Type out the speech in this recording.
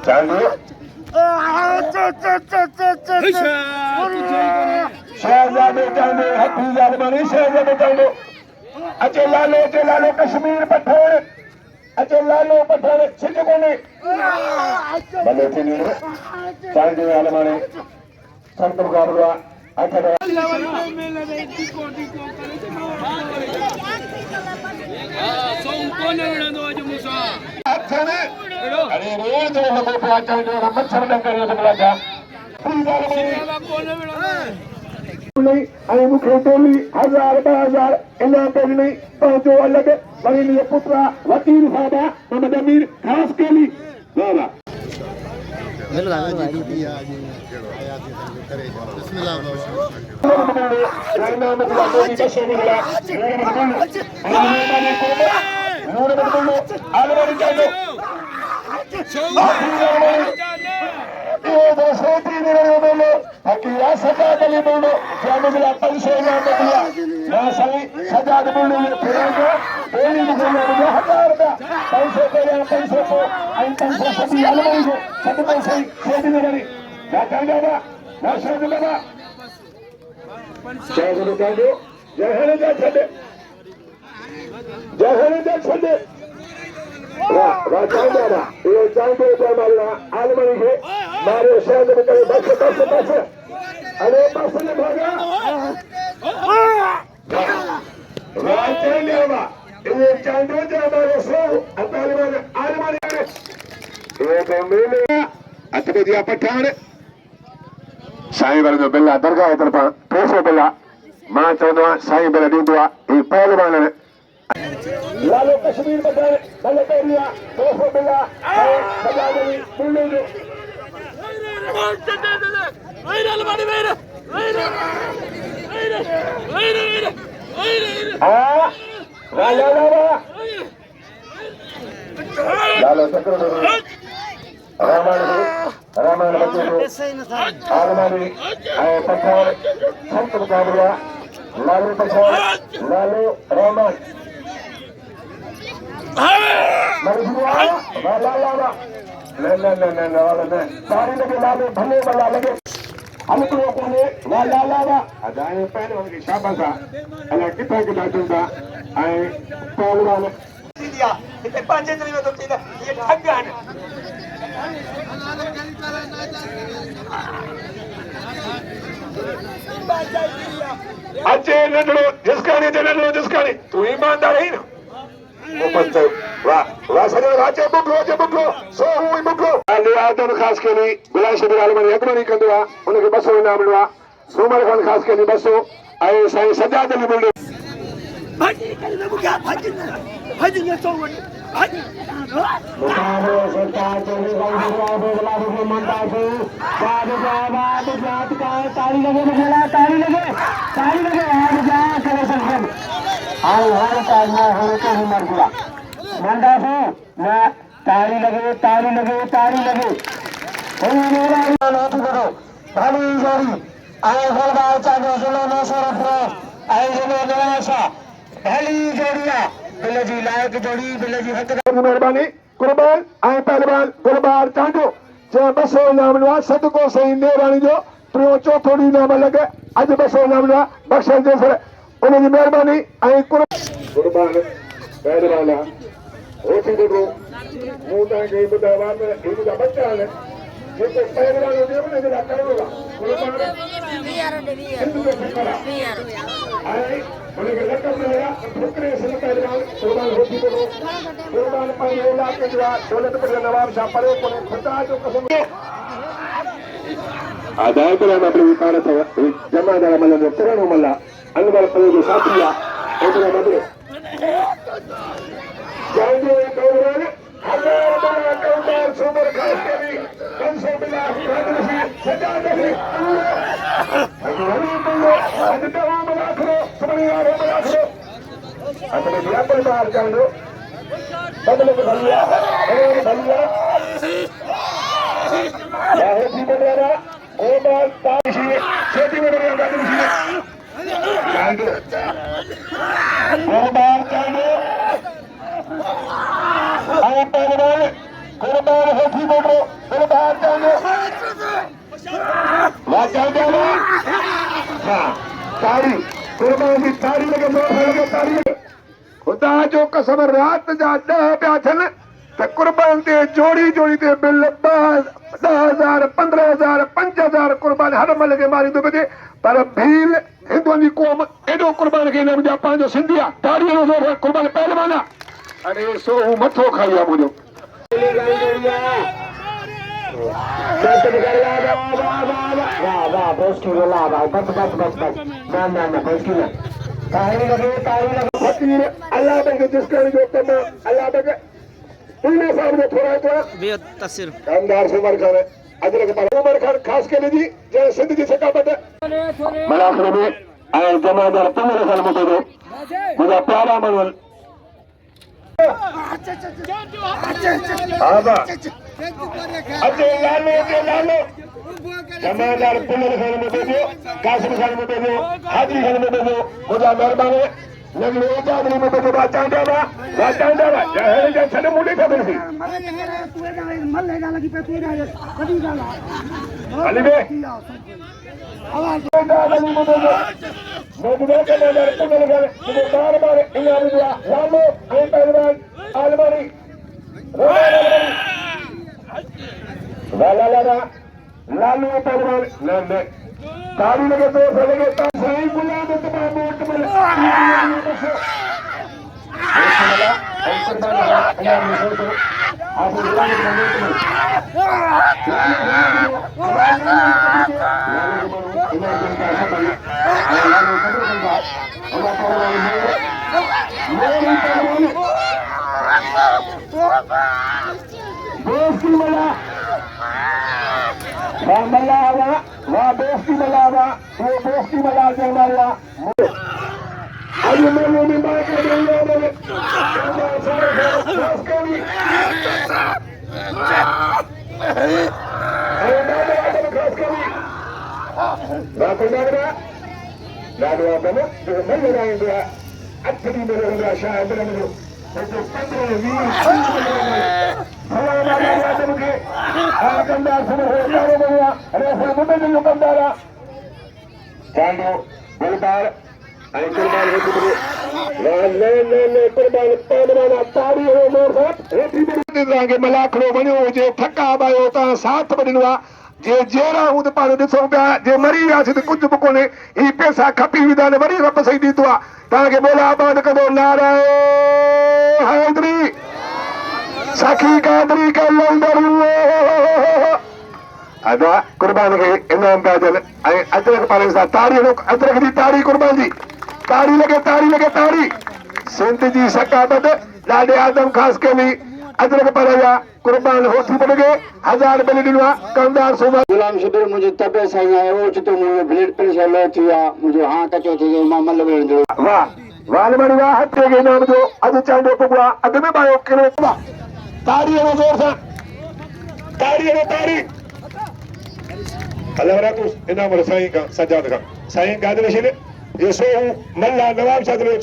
चांदो शहजादे चांदो हफीजाद बनी शहजादे चांदो अचे लालो कश्मीर पठान अचे लालो पठान छिज कोने भले थी नी चांदो आलमाने संत मुकाबला अठड़ा अरे रोज जो लोगों पे आचा जो मच्छर डंगर जो बलाजा नहीं आई मुखे टोली 1000-2000 इना पे नहीं पहुंचो अलग वही लिए पुत्रा वकील साहबा मोहम्मद अमीर खास के लिए बाबा पठान साईं वाले जो बिल्ला दरगाह तरफा 300 बिल्ला मां चवंदो आहे साईं बिल ॾींदो आहे ही पहलवान लालो कश्मीर पठान भले पहिरिया 200 बिल्ला सजादवी बिल्लो जो लालो चक्र रामायण बच्चे आलमारी पठान संत मुकाबला लालू पठान लालू रहमान सारी लगे लालू भले भला लगे हल्को कोने लाला अदाए पहलवान की शाबाश अला किथा किथा चुंदा ऐं पहलवान दिया इते पंजे दिन में तो थींदा ये ठग आहिनि अचे नंढड़ो जिसकानी ते नंढड़ो जिसकानी तू ईमानदार आहीं न ओ पंच वाह वाह सॼो अचे बुखलो सो हूं ई बुखलो आदम ख़ासि के लिए गुलाम शबीर आलमनी अकबरी कंदो आहे उनखे 200 इनाम मिलियो आहे सूमर खान ख़ासि के लिए 200 ऐं साईं सजाद अली बिल्डिंग भाजी करे मुखिया भाजी न सो वनी भाजी मुकाबले सरकार चली गई बोला मनता से बाद जात का ताली लगे आज जा करे संगम आओ हर काज में हो के ही मर गया मनता से ना ताली लगे ओ मेरा नाथ करो भाली जोड़ी आए फलबार चागे सुनो न सरफरो आए जने गणाशा भली जोड़िया बिल जी लायक जोड़ी बिल जी हक मेहरबानी कुर्बान ऐं पहलवान गुरबार चांडो जे 200 इनाम मिलियो आहे सदको सही नेराणी जो टियों चौथो ॾींहुं इनाम लॻे अॼु 200 इनाम मिलियो आहे बख़्शण जे सर उनजी महिरबानी ऐं कुर्बान पहलवान होठी ॾिठो मूं तव्हांखे ॿुधायो आहे त ही मुंहिंजा बच्चा आहिनि जेको पहलवान हुजे उनजे लाइ करिणो आहे कुर्बान ऐं उनखे लक़ब मिलिया ठुकरे सिंध पहलवान कुर्बान होठी ॾिठो कुर्बान पंहिंजे इलाइक़े जो आहे दौलतपुर जो नवाब शाह परे कोन्हे खुदा जो कसम आदाय करे अपनी पाण अथव जमादार मल जो पुराणो मल आहे अनवर परे जो साथी आहे ओतिरो बदिलो जंहिंजो दौरान सूमर ख़ासि करे 500 बिला सजाद अली अपने व्यापार बाहर चांदो बदले को भलिया बाहर की बदला ओ बात ताशी खेती में बदला गाड़ी में चांदो ओ बाहर चांदो आए पहलवान कुर्बान होठी बोलो तार जाने वाचा जाने हाँ तारी कुर्बान की तारी लगे लगे तारी लगे खुदा जो कसम रात जा 10 पिया थियनि त कुर्बान ते जोड़ी जोड़ी ते बिल 10,000 15,000 5,000 कुर्बान हर मल के मारी तो बजे पर भील हिंदुओं की कौम एडो कुर्बान के नाम जा पांचो सिंधी आ तारी नो जो कुर्बान पहलवान अरे सो मथो खाई आ मुझो अल्लाह बगे जिसका जो कम अल्लाह बगे उन्हें सामने थोड़ा थोड़ा बेहद तस्वीर कामदार से उमर खान अजरक पर उमर खान खास के लिए जय सिंध जी से काबत मलाखरे में आए जमादार पंद्रह साल में दो मुझे प्यारा मनोल आबा अजय लालो जमादार पंद्रह साल में दो कासिम खान में दो हाजी खान में दो मुझे मेहरबानी लगले जादरी में तो बाचांडा जहर जे छने मुंडी खबर थी मल्ले डाला की पे तू डाले कदी डाला अली बे आवाज डाला नी मुंडो मोदे के नजर पुनल गल मुझे बार इना दिया लालो आई पहलवान आलमारी ला लालू पहलवान ले तारी लगे तो लगे तो सही बुला दे तो मोट मिल वहाँ दोस्ती मलावा वो दोस्ती मला जमाला अभी मैंने भी मार के दिया मैंने सारे खास करी अरे ना खास करी बात ना लाडो आप ना जो मैं लगाएंगे अच्छी मेरे होगा शायद मेरे तो 15-20 हमारा याद मुझे कंदार से हो गया अरे मुझे जो कंदारा चांदो गुलबार आई कुर्बान हो चुके ले कुर्बान पहलवान तारी हो मोर साथ रेती में दिलांगे मलाखड़ो बणियो जे ठका बायो ता साथ बणिवा जे जेरा उद पाण दिसो पिया जे मरी वियासीं त कुझु बि कोन्हे ही पैसा खपी विधा ने वरी रब सही दीतो आहे तव्हांखे बोला आबाद कंदो नाराए हैदरी सखी कादरी का लंदर अदा कुर्बान के इनाम पिया थियनि ऐं अजरक पाणे सां तारी अजरक जी तारी कुर्बान जी तारी लगे तारी सिंध जी सकाबत ॾाढे आदम ख़ासि कयी अजरक पर कुर्बान होठी पड़ गए 1000 बिल दिनवा कंदार सुबह गुलाम शिबिर मुझे तबे साईं है वो तो मुझे ब्लड प्रेशर लो थिया मुझे हां कचो थी मां मल वेण जो वाह वालमणी वाह हटे के नाम जो अज चांडो पुगवा अग में बायो किलो तारी नो जोर सा तारी अल्लाह राकुस इनाम साईं का सजाद का साईं गादरे शिले ये सो मल्ला नवाब सादरे